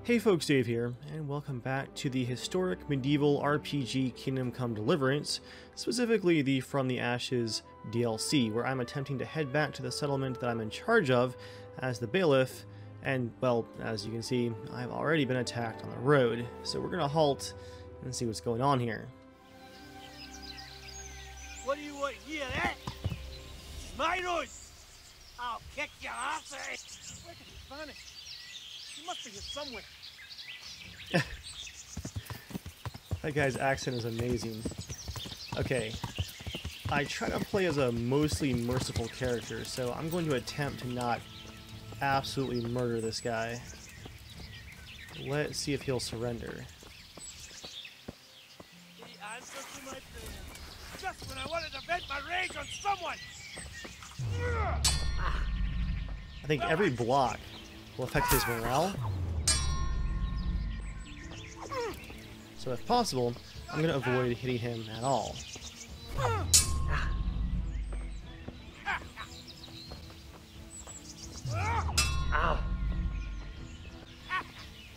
Hey folks, Dave here, and welcome back to the historic medieval RPG Kingdom Come Deliverance, specifically the From the Ashes DLC, where I'm attempting to head back to the settlement that I'm in charge of as the bailiff, and, well, as you can see, I've already been attacked on the road, so we're gonna halt and see what's going on here. What do you want here, eh? It's my road! I'll kick your ass, eh? Where did he vanish? He must be here somewhere. That guy's accent is amazing. Okay, I try to play as a mostly merciful character, so I'm going to attempt to not absolutely murder this guy. Let's see if he'll surrender. The answer to my prayer. Just when I wanted to vent my rage on someone! I think every block will affect his morale. So if possible, I'm going to avoid hitting him at all.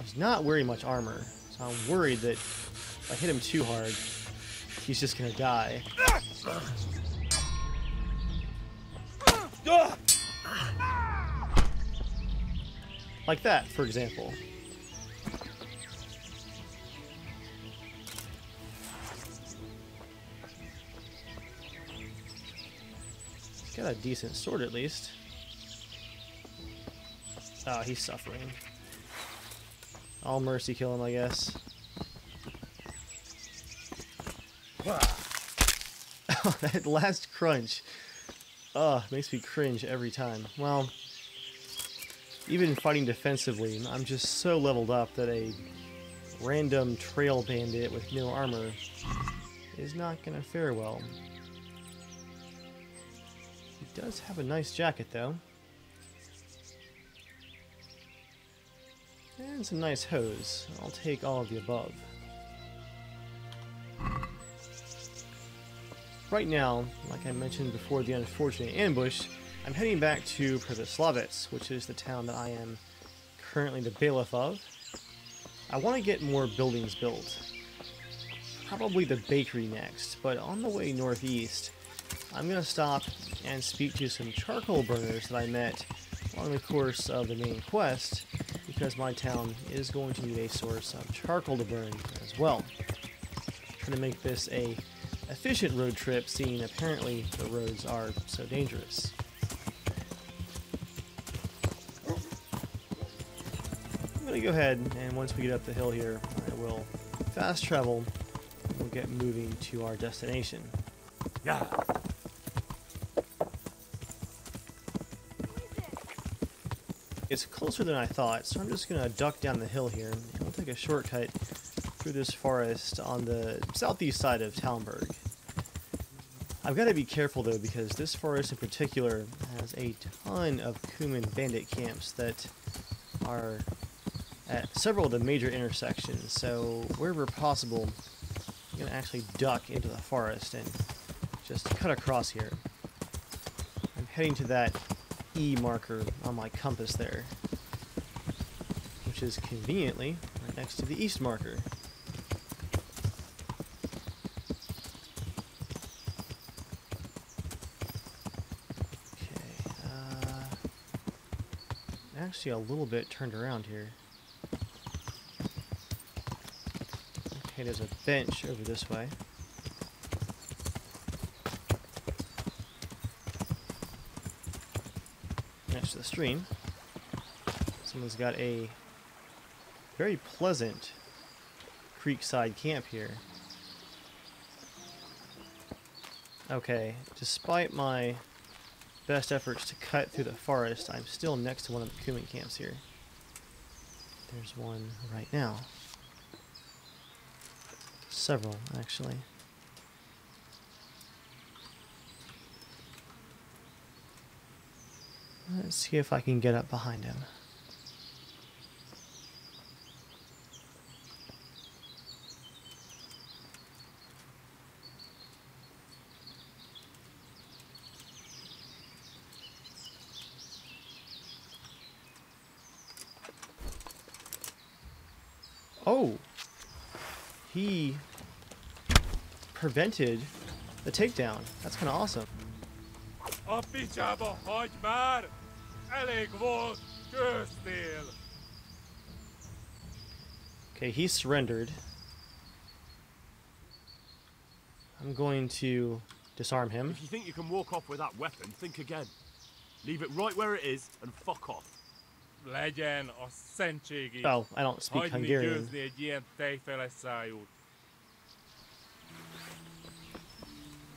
He's not wearing much armor, so I'm worried that if I hit him too hard, he's just going to die. Like that, for example. He's got a decent sword at least. Oh, he's suffering. I'll mercy kill him, I guess. Oh, that last crunch. Oh, makes me cringe every time. Well, even fighting defensively, I'm just so leveled up that a random trail bandit with no armor is not gonna fare well. He does have a nice jacket, though. And some nice hose. I'll take all of the above. Right now, like I mentioned before the unfortunate ambush, I'm heading back to Pravoslavets, which is the town that I am currently the bailiff of. I want to get more buildings built. Probably the bakery next, but on the way northeast, I'm going to stop and speak to some charcoal burners that I met along the course of the main quest, because my town is going to need a source of charcoal to burn as well. Trying to make this a efficient road trip, seeing apparently the roads are so dangerous. I'm going to go ahead, and once we get up the hill here, I will fast travel, and we'll get moving to our destination. Yeah. It's closer than I thought, so I'm just going to duck down the hill here, and we'll take a shortcut through this forest on the southeast side of Talmberg. I've got to be careful though, because this forest in particular has a ton of Cuman bandit camps that are at several of the major intersections, so wherever possible, I'm going to actually duck into the forest and just cut across here. I'm heading to that E marker on my compass there, which is conveniently right next to the east marker. Actually a little bit turned around here. Okay, there's a bench over this way. Next to the stream. Someone's got a very pleasant creekside camp here. Okay, despite my best efforts to cut through the forest, I'm still next to one of the Cuman camps here. There's one right now. Several, actually. Let's see if I can get up behind him. Oh! He prevented the takedown. That's kind of awesome. Okay, he surrendered. I'm going to disarm him. If you think you can walk off with that weapon, think again. Leave it right where it is and fuck off. Oh, I don't speak Hungarian.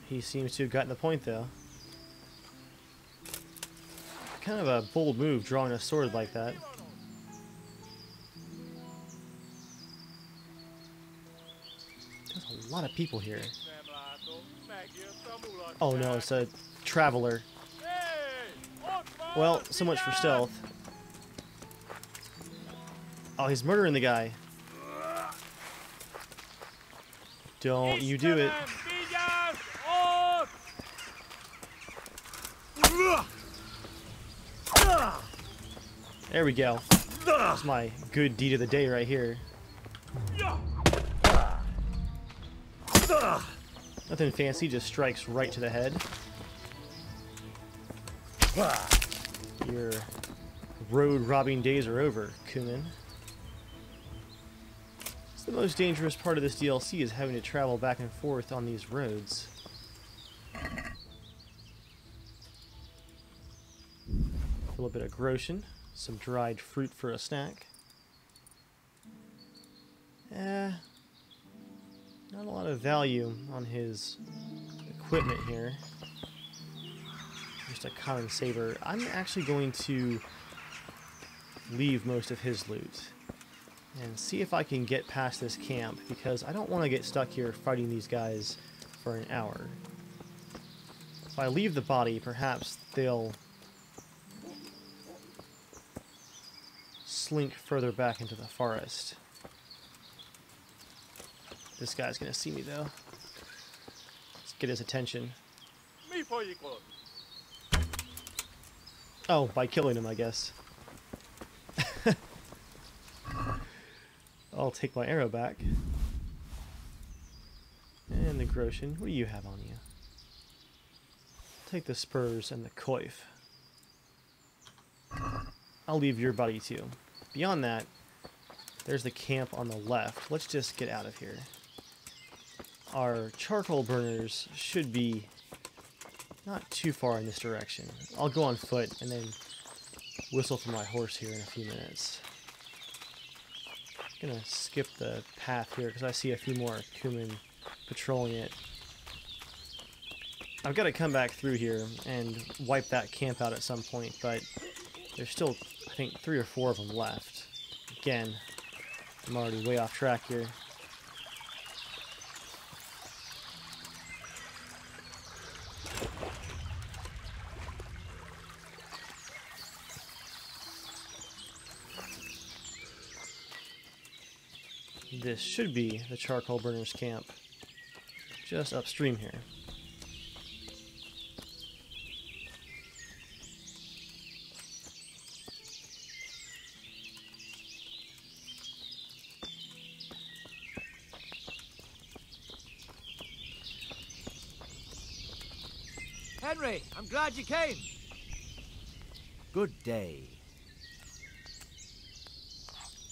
He seems to have gotten the point, though. Kind of a bold move, drawing a sword like that. There's a lot of people here. Oh no, it's a traveler. Well, so much for stealth. Oh, he's murdering the guy. Don't you do it. There we go. That's my good deed of the day right here. Nothing fancy, just strikes right to the head. Your road robbing days are over, Kuman. It's the most dangerous part of this DLC is having to travel back and forth on these roads. A little bit of Groshen, some dried fruit for a snack. Not a lot of value on his equipment here. Just a common saber. I'm actually going to leave most of his loot and see if I can get past this camp, because I don't want to get stuck here fighting these guys for an hour. If I leave the body, perhaps they'll slink further back into the forest. This guy's gonna see me though. Let's get his attention. Oh, by killing him, I guess. I'll take my arrow back. And the Groshen. What do you have on you? Take the spurs and the coif. I'll leave your body too. Beyond that, there's the camp on the left. Let's just get out of here. Our charcoal burners should be not too far in this direction. I'll go on foot and then whistle for my horse here in a few minutes. I'm gonna skip the path here because I see a few more Kuman patrolling it. I've got to come back through here and wipe that camp out at some point, but there's still, I think, 3 or 4 of them left. Again, I'm already way off track here. This should be the charcoal burners camp, just upstream here. Henry, I'm glad you came. Good day.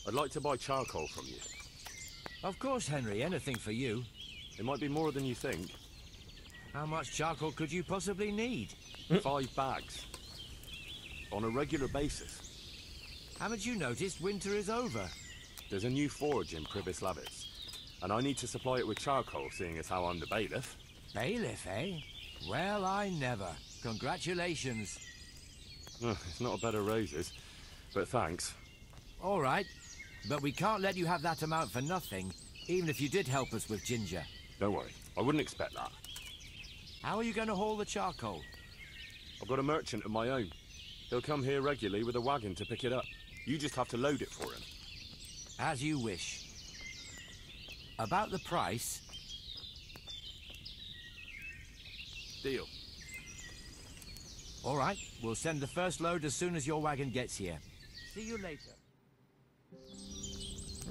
I'd like to buy charcoal from you. Of course, Henry, anything for you. It might be more than you think. How much charcoal could you possibly need? 5 bags. On a regular basis. Haven't you noticed winter is over? There's a new forge in Pribyslavitz, and I need to supply it with charcoal, seeing as how I'm the bailiff. Bailiff, eh? Well, I never. Congratulations. It's not a bed of roses, but thanks. All right, but we can't let you have that amount for nothing, even if you did help us with ginger. Don't worry, I wouldn't expect that. How are you going to haul the charcoal? I've got a merchant of my own. He'll come here regularly with a wagon to pick it up. You just have to load it for him. As you wish. About the price? Deal. All right, we'll send the first load as soon as your wagon gets here. See you later.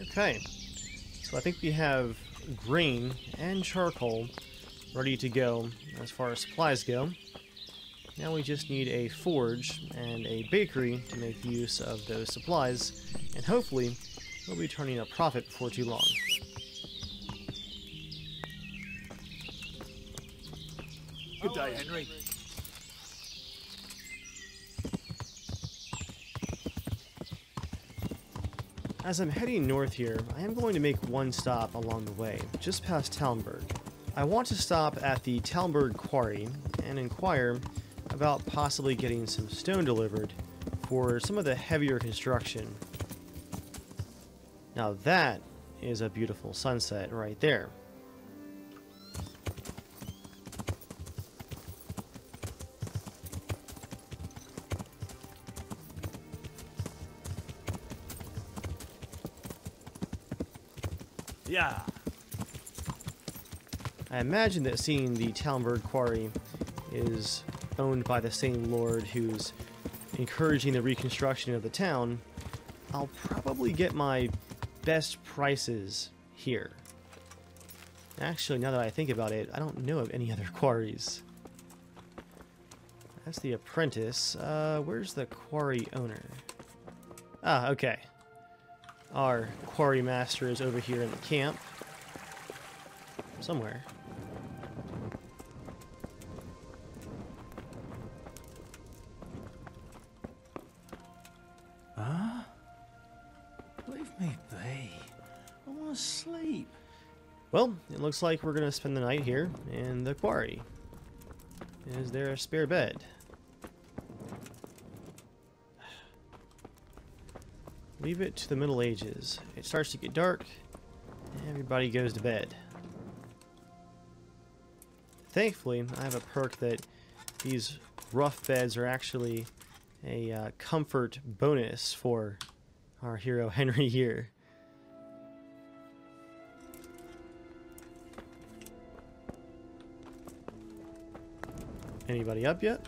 Okay. So I think we have grain and charcoal ready to go as far as supplies go. Now we just need a forge and a bakery to make use of those supplies, and hopefully we'll be turning a profit before too long. Good day, Henry. As I'm heading north here, I am going to make one stop along the way, just past Talmberg. I want to stop at the Talmberg Quarry and inquire about possibly getting some stone delivered for some of the heavier construction. Now that is a beautiful sunset right there. Yeah. I imagine that seeing the Talmberg Quarry is owned by the same lord who's encouraging the reconstruction of the town. I'll probably get my best prices here. Actually, now that I think about it, I don't know of any other quarries. That's the apprentice. Where's the quarry owner? Ah, okay. Our quarry master is over here in the camp. Somewhere. Huh? Leave me be. I want to sleep. Well, it looks like we're going to spend the night here in the quarry. Is there a spare bed? Leave it to the Middle Ages. It starts to get dark, everybody goes to bed. Thankfully, I have a perk that these rough beds are actually a comfort bonus for our hero Henry here. Anybody up yet?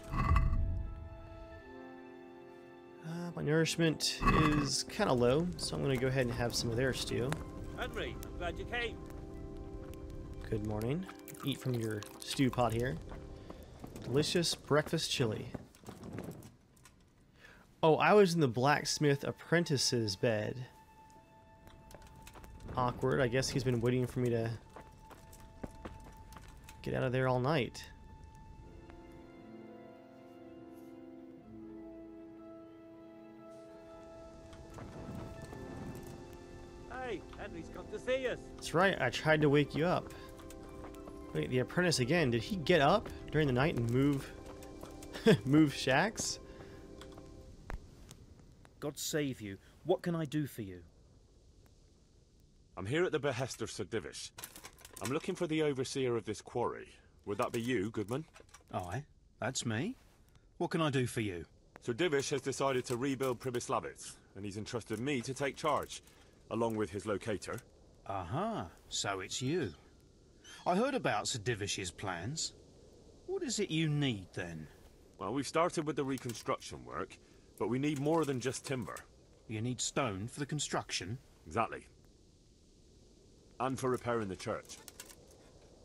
My nourishment is kind of low, so I'm going to go ahead and have some of their stew. Henry, I'm glad you came. Good morning. Eat from your stew pot here. Delicious breakfast chili. Oh, I was in the blacksmith apprentice's bed. Awkward. I guess he's been waiting for me to get out of there all night. Hey, Henry's come to see us. That's right, I tried to wake you up. Wait, the apprentice again. Did he get up during the night and move move shacks? God save you. What can I do for you? I'm here at the behest of Sir Divish. I'm looking for the overseer of this quarry. Would that be you, Goodman? Aye, that's me. What can I do for you? Sir Divish has decided to rebuild Pribyslavitz, and he's entrusted me to take charge, along with his locator. Aha, so it's you. I heard about Sir Divish's plans. What is it you need, then? Well, we've started with the reconstruction work, but we need more than just timber. You need stone for the construction? Exactly. And for repairing the church.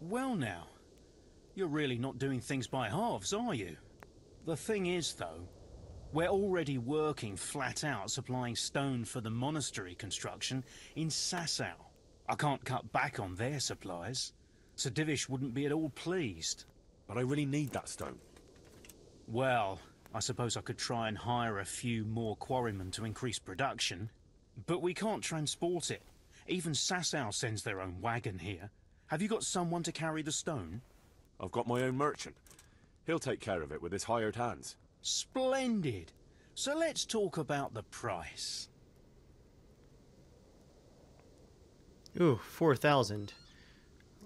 Well now, you're really not doing things by halves, are you? The thing is, though, we're already working flat out supplying stone for the monastery construction in Sasau. I can't cut back on their supplies. Sir Divish wouldn't be at all pleased. But I really need that stone. Well, I suppose I could try and hire a few more quarrymen to increase production. But we can't transport it. Even Sasau sends their own wagon here. Have you got someone to carry the stone? I've got my own merchant. He'll take care of it with his hired hands. Splendid. So let's talk about the price. Ooh, 4,000.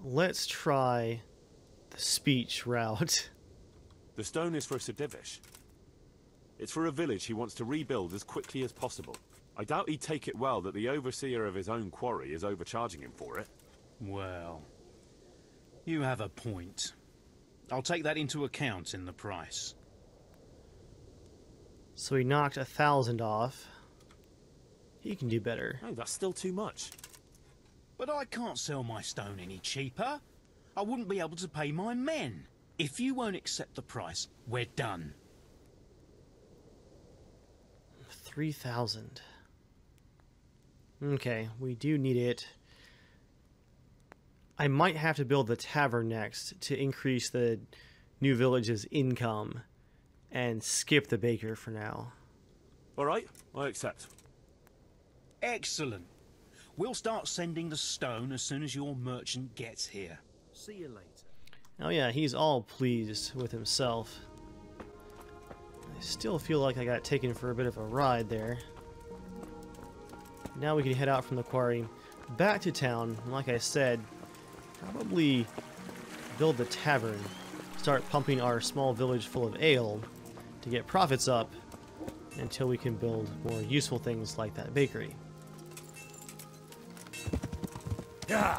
Let's try the speech route. The stone is for Sir Divish. It's for a village he wants to rebuild as quickly as possible. I doubt he'd take it well that the overseer of his own quarry is overcharging him for it. Well, you have a point. I'll take that into account in the price. So he knocked 1,000 off. He can do better. No, that's still too much. But I can't sell my stone any cheaper. I wouldn't be able to pay my men. If you won't accept the price, we're done. 3,000. Okay, we do need it. I might have to build the tavern next to increase the new village's income and skip the baker for now. All right, I accept. Excellent. We'll start sending the stone as soon as your merchant gets here. See you later. Oh yeah, he's all pleased with himself. I still feel like I got taken for a bit of a ride there. Now we can head out from the quarry back to town. Like I said, probably build the tavern. Start pumping our small village full of ale to get profits up until we can build more useful things like that bakery. Yeah.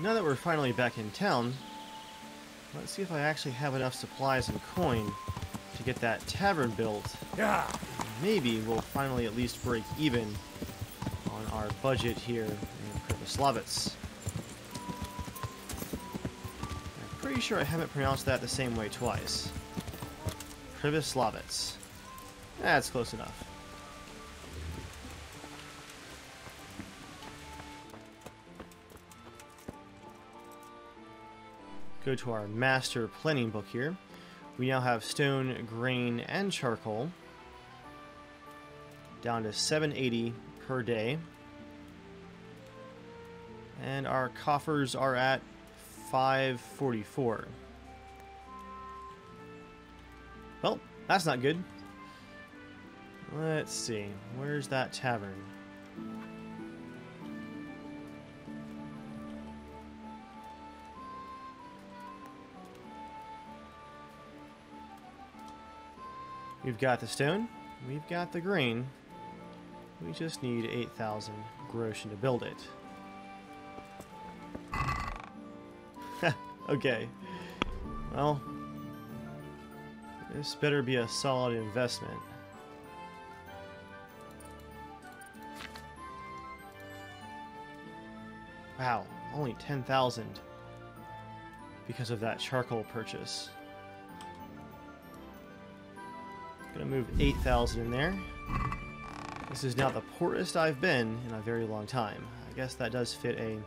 Now that we're finally back in town, let's see if I actually have enough supplies and coin to get that tavern built. Yeah. Maybe we'll finally at least break even on our budget here in Privoslavets. I'm pretty sure I haven't pronounced that the same way twice. Privoslavets. That's close enough. Go to our master planning book here. We now have stone, grain, and charcoal. Down to 780 per day. And our coffers are at 544. Well, that's not good. Let's see. Where's that tavern? We've got the stone, we've got the grain, we just need 8,000 groschen to build it. Okay, well, this better be a solid investment. Wow, only 10,000 because of that charcoal purchase. Gonna move 8,000 in there. This is now the poorest I've been in a very long time. I guess that does fit a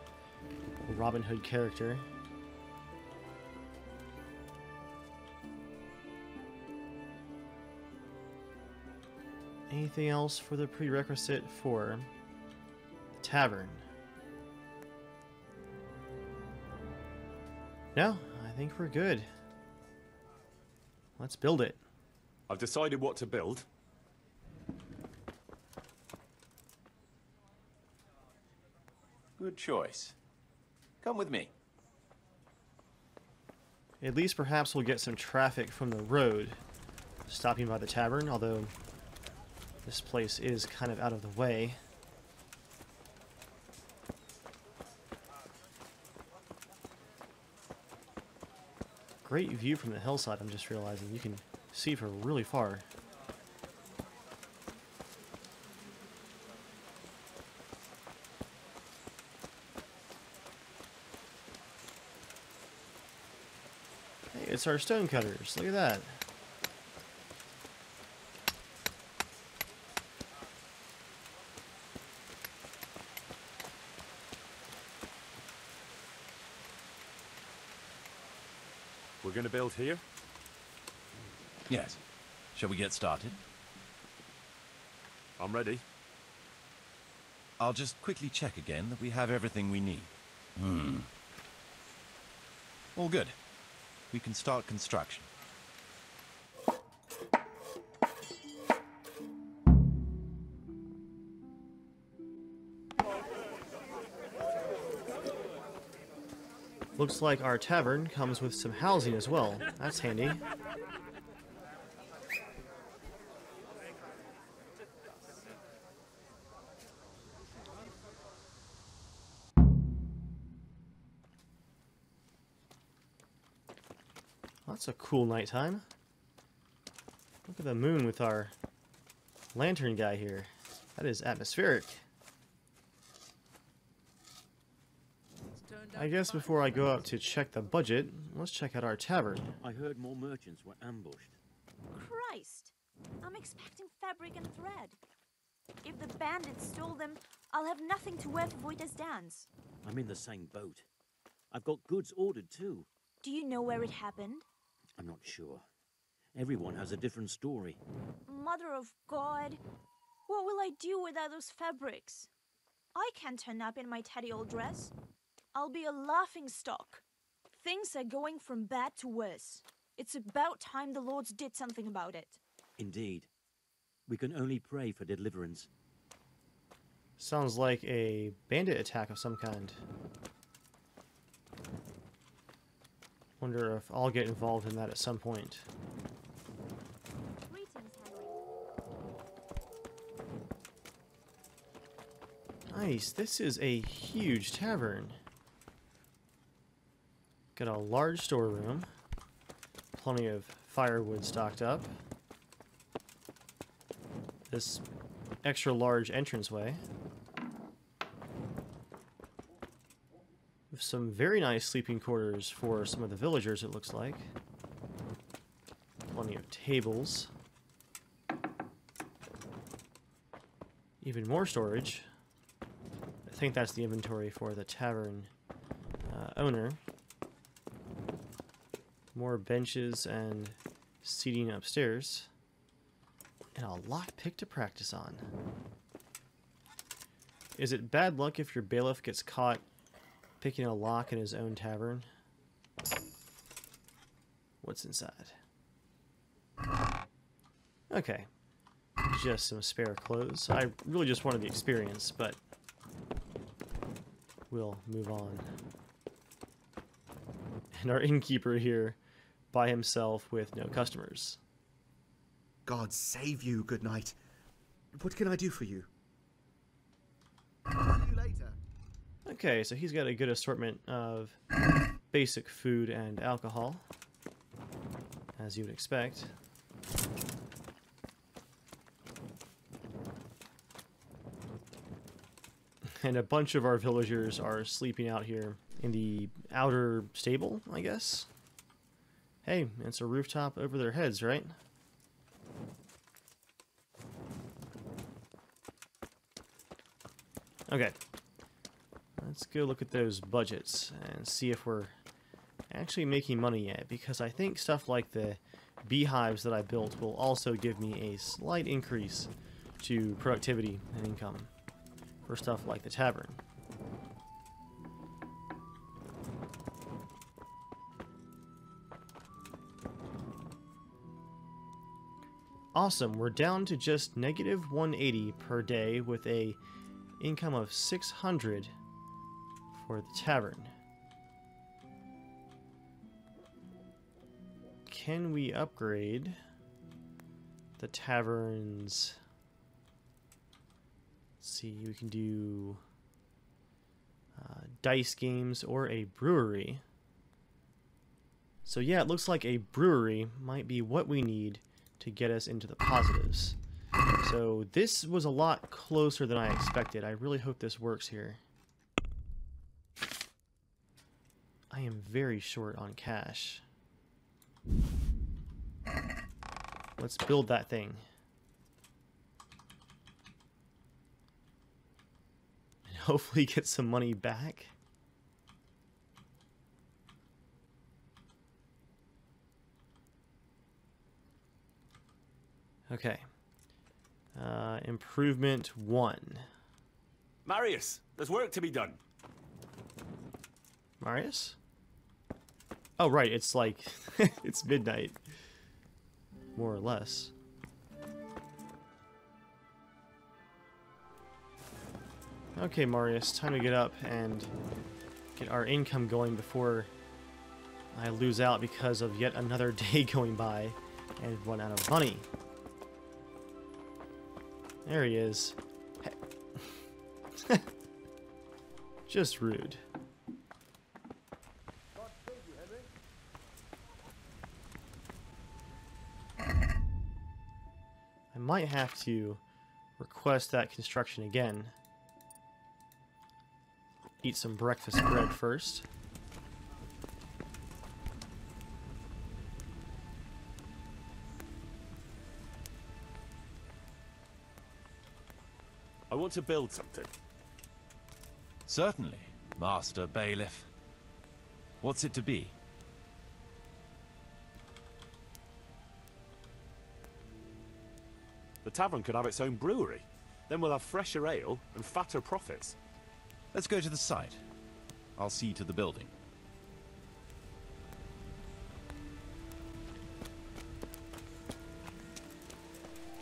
Robin Hood character. Anything else for the prerequisite for the tavern? No, I think we're good. Let's build it. I've decided what to build. Good choice. Come with me. At least perhaps we'll get some traffic from the road stopping by the tavern, although this place is kind of out of the way. Great view from the hillside, I'm just realizing. You can see for really far. Hey, it's our stonecutters. Look at that. We're going to build here? Yes. Shall we get started? I'm ready. I'll just quickly check again that we have everything we need. All good. We can start construction. Looks like our tavern comes with some housing as well. That's handy. That's a cool nighttime. Look at the moon with our lantern guy here. That is atmospheric. I guess before I go up to check the budget, let's check out our tavern. I heard more merchants were ambushed. Christ! I'm expecting fabric and thread. If the bandits stole them, I'll have nothing to wear for Voita's dance. I'm in the same boat. I've got goods ordered too. Do you know where it happened? I'm not sure. Everyone has a different story. Mother of God! What will I do without those fabrics? I can't turn up in my tatty old dress. I'll be a laughing stock. Things are going from bad to worse. It's about time the Lords did something about it. Indeed. We can only pray for deliverance. Sounds like a bandit attack of some kind. Wonder if I'll get involved in that at some point. Greetings, Henry. Nice, this is a huge tavern. Got a large storeroom. Plenty of firewood stocked up. This extra large entranceway. With some very nice sleeping quarters for some of the villagers, it looks like. Plenty of tables. Even more storage. I think that's the inventory for the tavern owner. More benches and seating upstairs. And a lockpick to practice on. Is it bad luck if your bailiff gets caught picking a lock in his own tavern? What's inside? Okay. Just some spare clothes. I really just wanted the experience, but we'll move on. And our innkeeper here by himself with no customers. God save you, good night. What can I do for you? See you later. Okay, so he's got a good assortment of basic food and alcohol, as you would expect. And a bunch of our villagers are sleeping out here in the outer stable, I guess. Hey, it's a rooftop over their heads, right? Okay. Let's go look at those budgets and see if we're actually making money yet, because I think stuff like the beehives that I built will also give me a slight increase to productivity and income for stuff like the tavern. Awesome, we're down to just negative 180 per day with a income of 600 for the tavern. Can we upgrade the tavern's... Let's see, we can do dice games or a brewery. So yeah, it looks like a brewery might be what we need to get us into the positives. So this was a lot closer than I expected. I really hope this works here. I am very short on cash. Let's build that thing. And hopefully get some money back. Okay. Improvement 1. Marius, there's work to be done. Marius? Oh, right, it's like... it's midnight. More or less. Okay, Marius, time to get up and get our income going before I lose out because of yet another day going by and run out of money. There he is. Hey. Just rude. I might have to request that construction again. Eat some breakfast bread first. I want to build something. Certainly, Master Bailiff. What's it to be? The tavern could have its own brewery. Then we'll have fresher ale and fatter profits. Let's go to the site. I'll see to the building.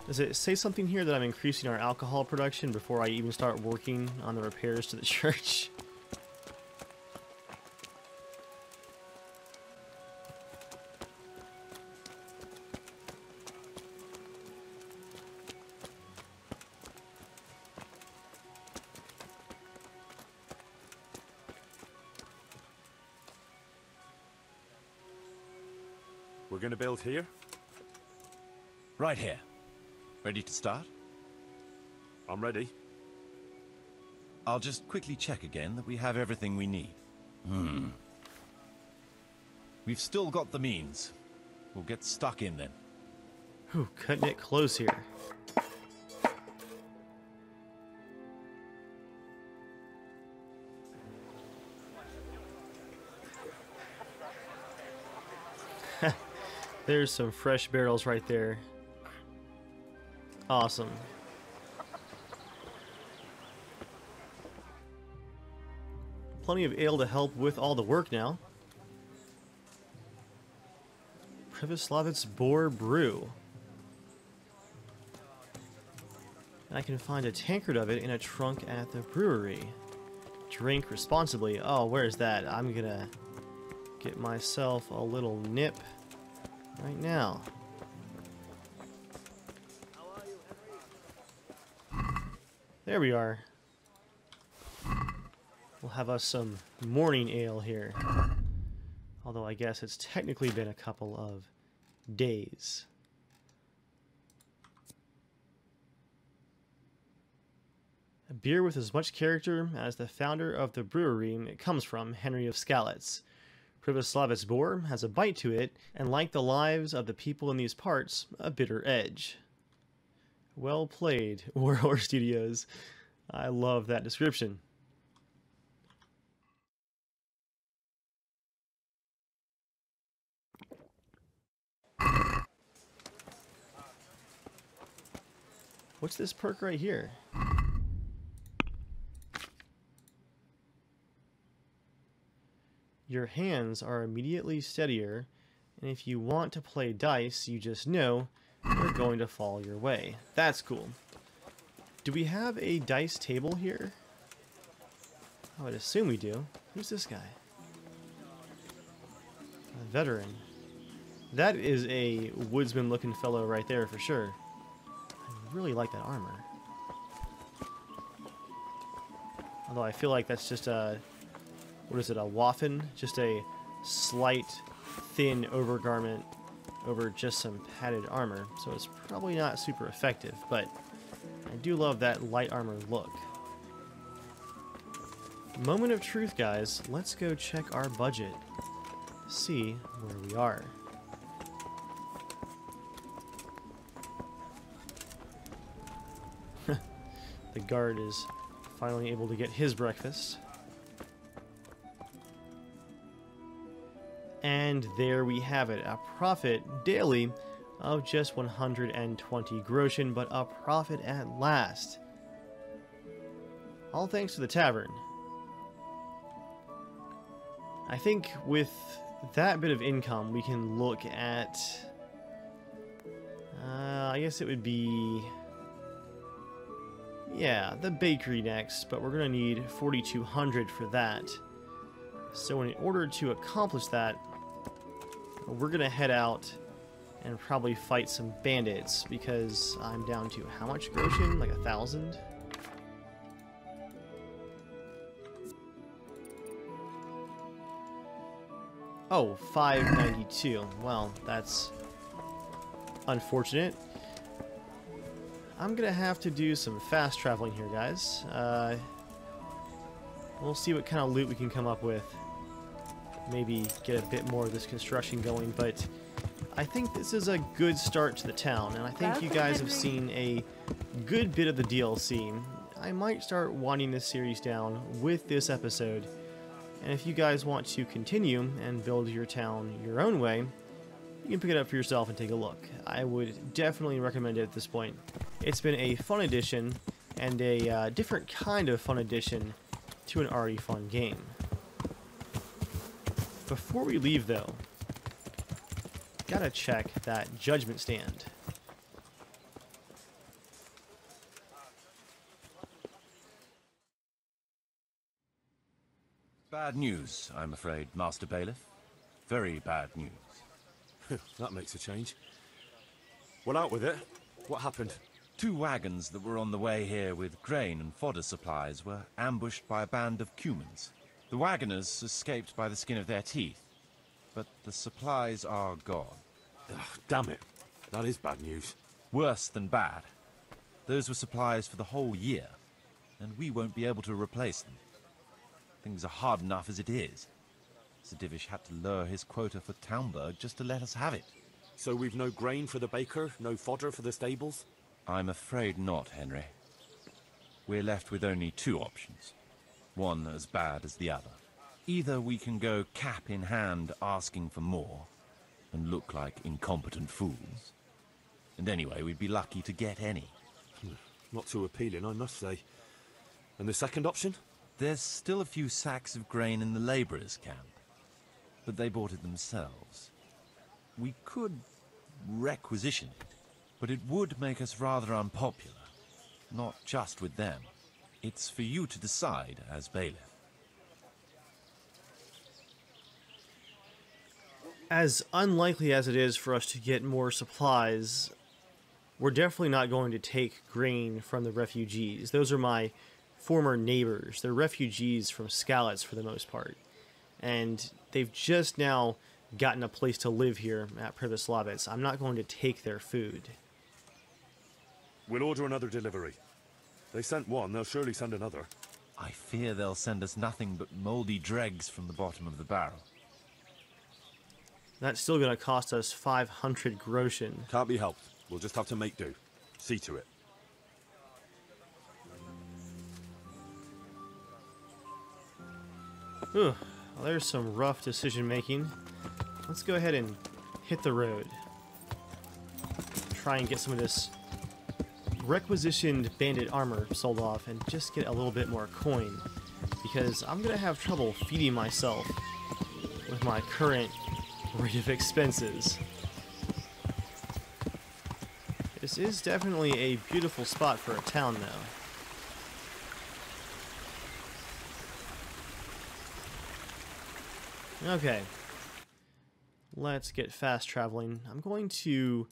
Does it say something here that I'm increasing our alcohol production before I even start working on the repairs to the church? We're going to build here? Right here. Ready to start? I'm ready. I'll just quickly check again that we have everything we need. We've still got the means. We'll get stuck in then. Whew, cutting it close here. There's some fresh barrels right there. Awesome. Plenty of ale to help with all the work now. Privoslavic's Boar Brew. And I can find a tankard of it in a trunk at the brewery. Drink responsibly. Oh, where's that? I'm gonna get myself a little nip right now. There we are. We'll have us some morning ale here. Although I guess it's technically been a couple of days. A beer with as much character as the founder of the brewery it comes from, Henry of Skalitz. Privoslavic's Boar has a bite to it, and like the lives of the people in these parts, a bitter edge. Well played, Warhorse Studios. I love that description. What's this perk right here? Your hands are immediately steadier, and if you want to play dice, you just know they're going to fall your way. That's cool. Do we have a dice table here? I would assume we do. Who's this guy? A veteran. That is a woodsman-looking fellow right there for sure. I really like that armor. Although I feel like that's just a... what is it, a waffen? Just a slight, thin overgarment over just some padded armor. So it's probably not super effective, but I do love that light armor look. Moment of truth, guys. Let's go check our budget. See where we are. The guard is finally able to get his breakfast. And there we have it, a profit daily of just 120 groschen, but a profit at last. All thanks to the tavern. I think with that bit of income, we can look at... I guess it would be... yeah, the bakery next, but we're going to need 4,200 for that. So in order to accomplish that, we're going to head out and probably fight some bandits, because I'm down to how much groschen? Like 1,000? Oh, 592. Well, that's unfortunate. I'm gonna have to do some fast traveling here, guys. We'll see what kind of loot we can come up with. Maybe get a bit more of this construction going, but I think this is a good start to the town, and I think you guys have seen a good bit of the DLC. I might start winding this series down with this episode, and if you guys want to continue and build your town your own way, you can pick it up for yourself and take a look. I would definitely recommend it at this point. It's been a fun addition, and a different kind of fun addition to an already fun game. Before we leave, though, gotta check that judgment stand. Bad news, I'm afraid, Master Bailiff. Very bad news. That makes a change. Well, out with it. What happened? 2 wagons that were on the way here with grain and fodder supplies were ambushed by a band of Cumans. The wagoners escaped by the skin of their teeth, but the supplies are gone. Ugh, damn it. That is bad news. Worse than bad. Those were supplies for the whole year, and we won't be able to replace them. Things are hard enough as it is. Sir Divish had to lower his quota for Talmberg just to let us have it. So we've no grain for the baker, no fodder for the stables? I'm afraid not, Henry. We're left with only 2 options. One as bad as the other. Either we can go cap in hand asking for more, and look like incompetent fools. And anyway, we'd be lucky to get any. Not too appealing, I must say. And the second option? There's still a few sacks of grain in the labourers' camp, but they bought it themselves. We could requisition it, but it would make us rather unpopular. Not just with them. It's for you to decide as bailiff. As unlikely as it is for us to get more supplies, we're definitely not going to take grain from the refugees. Those are my former neighbors. They're refugees from Skalitz for the most part. And they've just now gotten a place to live here at Privoslavitz. I'm not going to take their food. We'll order another delivery. They sent one, they'll surely send another. I fear they'll send us nothing but mouldy dregs from the bottom of the barrel. That's still going to cost us 500 groschen. Can't be helped. We'll just have to make do. See to it. Well, there's some rough decision making. Let's go ahead and hit the road. Try and get some of this requisitioned bandit armor sold off and just get a little bit more coin, because I'm gonna have trouble feeding myself with my current rate of expenses. This is definitely a beautiful spot for a town, though. Okay, let's get fast traveling. I'm going to,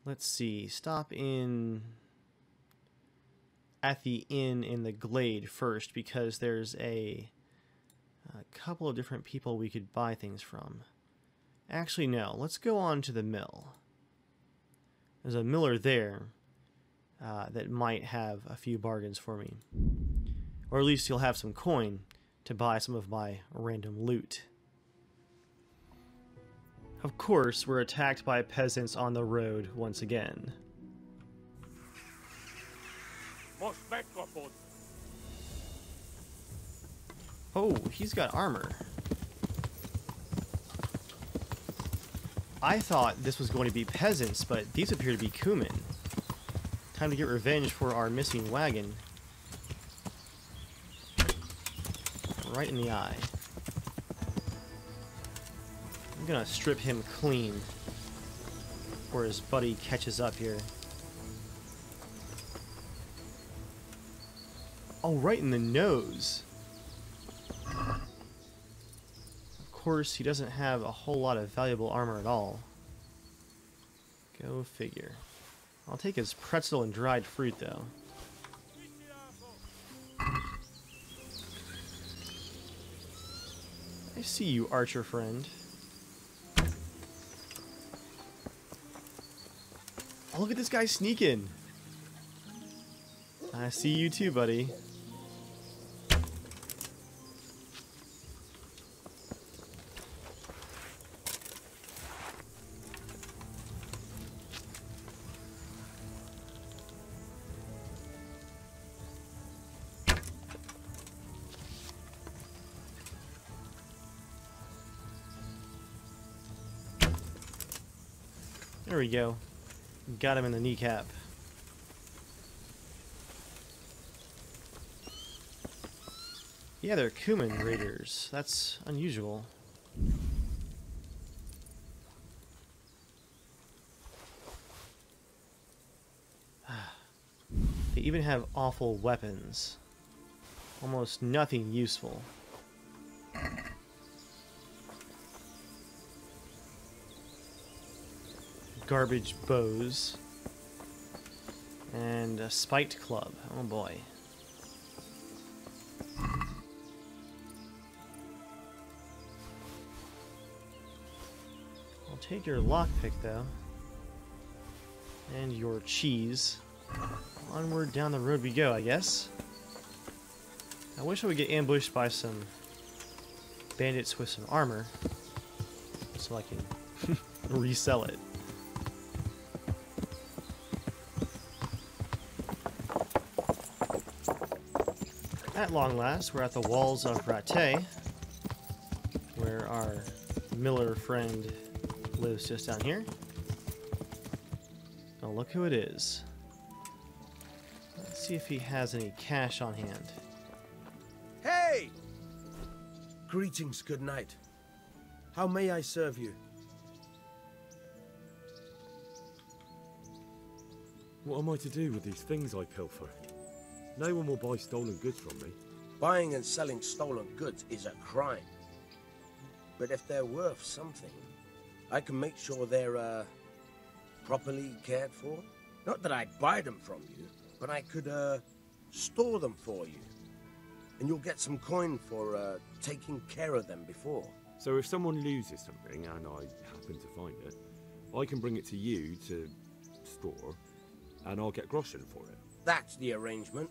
let's see, stop in at the inn in the glade first, because there's a couple of different people we could buy things from. Actually, no, let's go on to the mill. There's a miller there that might have a few bargains for me. Or at least he'll have some coin to buy some of my random loot. Of course, we're attacked by peasants on the road once again. Oh, he's got armor. I thought this was going to be peasants, but these appear to be Cumin. Time to get revenge for our missing wagon. Right in the eye. I'm gonna strip him clean before his buddy catches up here. Oh, right in the nose. Of course, he doesn't have a whole lot of valuable armor at all. Go figure. I'll take his pretzel and dried fruit, though. I see you, archer friend. Oh, look at this guy sneaking. I see you too, buddy. There we go. Got him in the kneecap. Yeah, they're Cumin raiders. That's unusual. They even have awful weapons. Almost nothing useful. Garbage bows. And a spiked club. Oh boy. I'll take your lockpick though. And your cheese. Onward down the road we go, I guess. I wish I would get ambushed by some bandits with some armor. So I can resell it. At long last, we're at the walls of Rattled, where our miller friend lives just down here. Oh, look who it is. Let's see if he has any cash on hand. Hey! Greetings, good night. How may I serve you? What am I to do with these things I pilfer? No one will buy stolen goods from me. Buying and selling stolen goods is a crime. But if they're worth something, I can make sure they're, properly cared for. Not that I'd buy them from you, but I could, store them for you. And you'll get some coin for, taking care of them before. So if someone loses something, and I happen to find it, I can bring it to you to store, and I'll get groschen for it. That's the arrangement.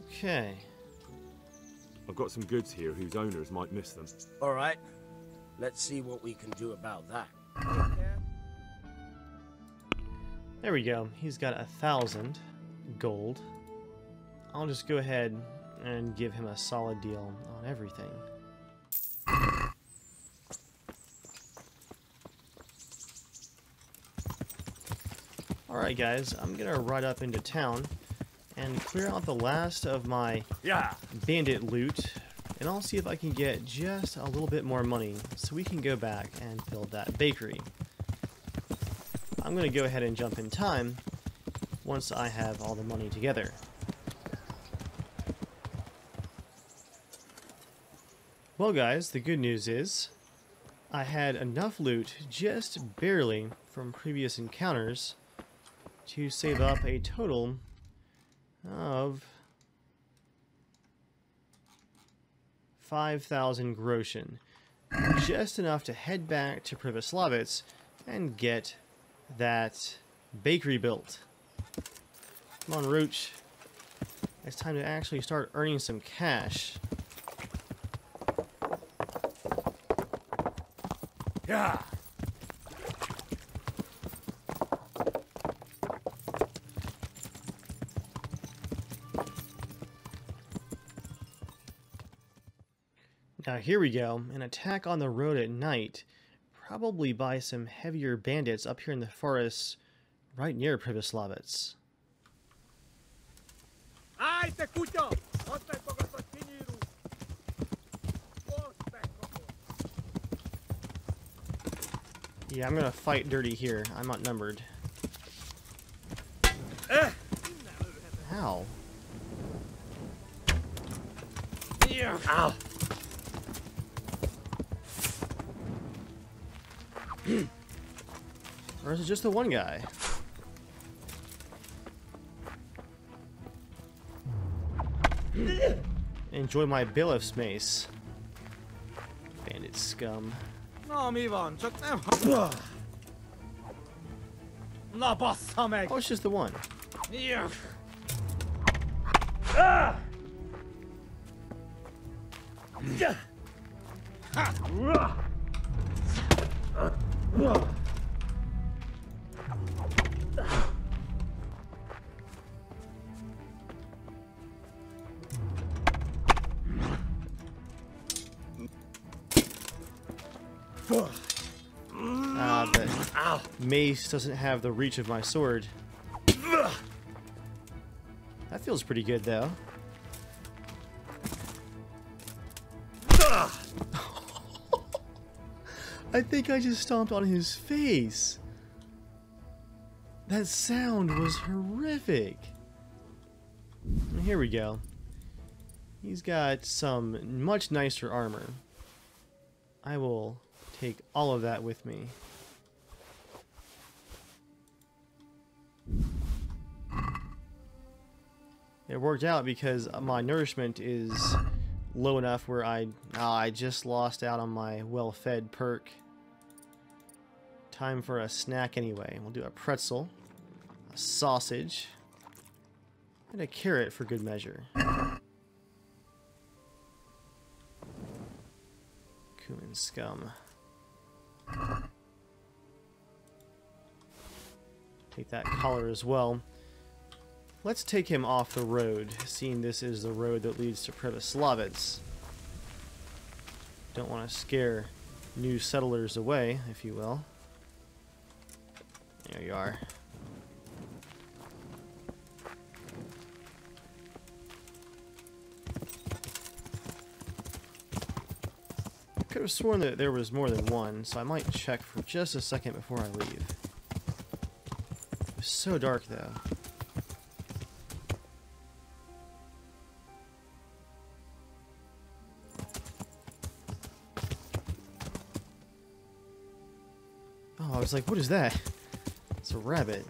Okay. I've got some goods here whose owners might miss them. All right. Let's see what we can do about that. Take care. There we go. He's got 1,000 gold. I'll just go ahead and give him a solid deal on everything. Alright guys, I'm gonna ride up into town and clear out the last of my bandit loot, and I'll see if I can get just a little bit more money so we can go back and build that bakery. I'm gonna go ahead and jump in time once I have all the money together. Well guys, the good news is I had enough loot, just barely, from previous encounters to save up a total of 5,000 groschen. Just enough to head back to Privoslavitz and get that bakery built. Come on, Roach. It's time to actually start earning some cash. Yeah. Now here we go, an attack on the road at night, probably by some heavier bandits up here in the forest right near Privoslavitz. Ai, te escucho! Yeah, I'm gonna fight dirty here. I'm outnumbered. Ow. Ow! Or is it just the one guy? Enjoy my bailiff's mace. Bandit scum. No, mi Ivan, csak nem... Oh, it's just the one. Yeah. The mace doesn't have the reach of my sword. That feels pretty good, though. I think I just stomped on his face. That sound was horrific. Here we go. He's got some much nicer armor. I will take all of that with me. It worked out because my nourishment is low enough where I just lost out on my well-fed perk. Time for a snack anyway. We'll do a pretzel, a sausage, and a carrot for good measure. Cumin scum. Take that collar as well. Let's take him off the road, seeing this is the road that leads to Prevoslavets. Don't want to scare new settlers away, if you will. There you are. I could have sworn that there was more than one, so I might check for just a second before I leave. It's so dark, though. Oh, I was like, what is that? It's a rabbit.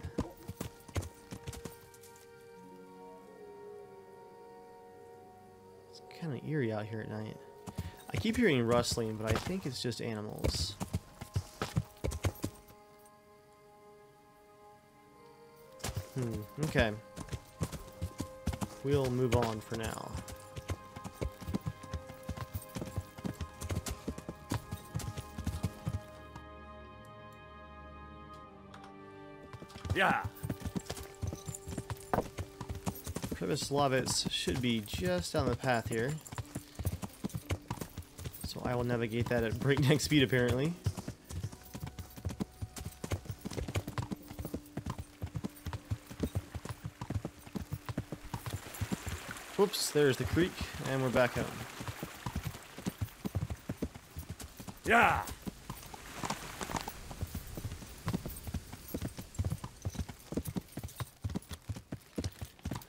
It's kind of eerie out here at night. I keep hearing rustling, but I think it's just animals. Okay. We'll move on for now. Yeah. Prevoslavets should be just down the path here. So I will navigate that at breakneck speed, apparently. Whoops, there's the creek, and we're back home. Yeah.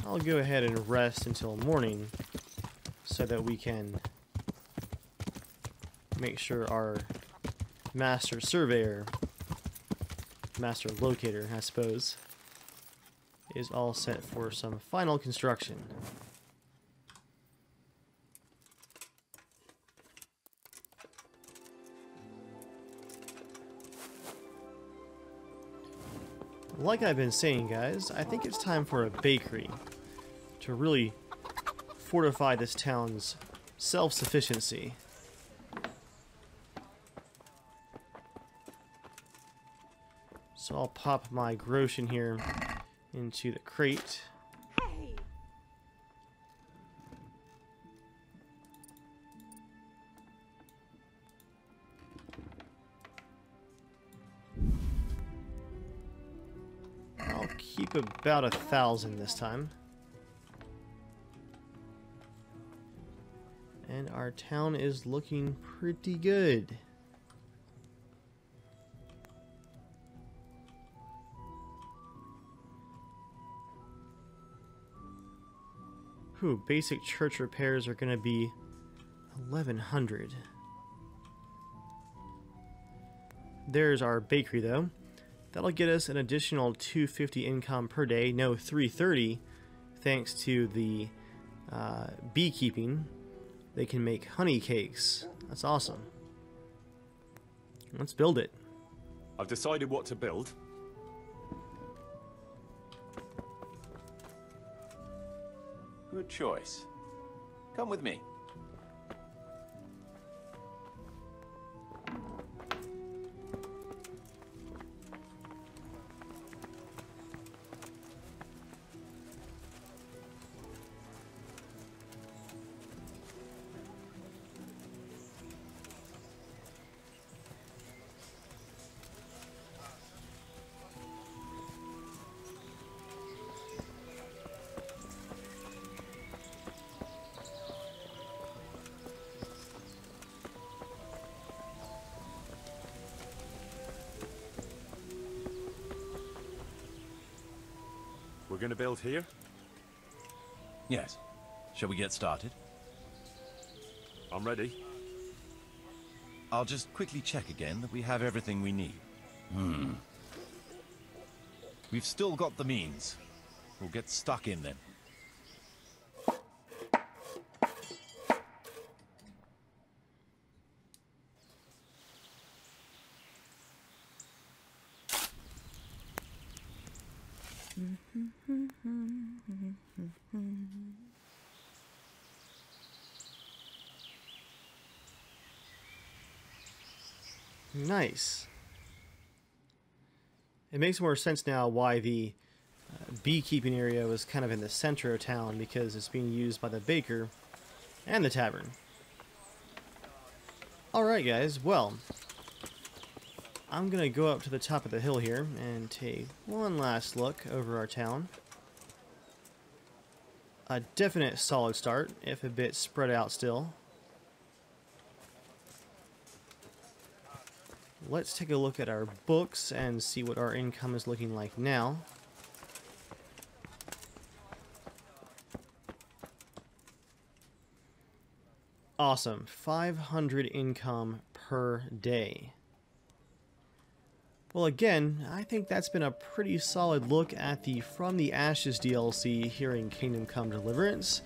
I'll go ahead and rest until morning so that we can make sure our master surveyor, master locator, I suppose, is all set for some final construction. Like I've been saying, guys, I think it's time for a bakery to really fortify this town's self-sufficiency. So I'll pop my grosh in here into the crate. Hey! I'll keep about 1,000 this time. And our town is looking pretty good. Whew, basic church repairs are going to be 1,100. There's our bakery, though. That'll get us an additional 250 income per day. No, 330, thanks to the beekeeping. They can make honey cakes. That's awesome. Let's build it. I've decided what to build. Good choice. Come with me. We're gonna build here? Yes. Shall we get started? I'm ready. I'll just quickly check again that we have everything we need. We've still got the means. We'll get stuck in then. Nice. It makes more sense now why the beekeeping area was kind of in the center of town, because it's being used by the baker and the tavern. Alright guys, well, I'm gonna go up to the top of the hill here and take one last look over our town. A definite solid start, if a bit spread out still. Let's take a look at our books and see what our income is looking like now. Awesome, 500 income per day. Well, again, I think that's been a pretty solid look at the From the Ashes DLC here in Kingdom Come Deliverance.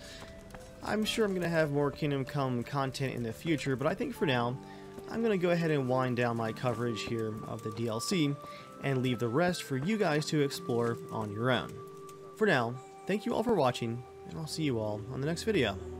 I'm sure I'm going to have more Kingdom Come content in the future, but I think for now, I'm going to go ahead and wind down my coverage here of the DLC and leave the rest for you guys to explore on your own. For now, thank you all for watching, and I'll see you all on the next video.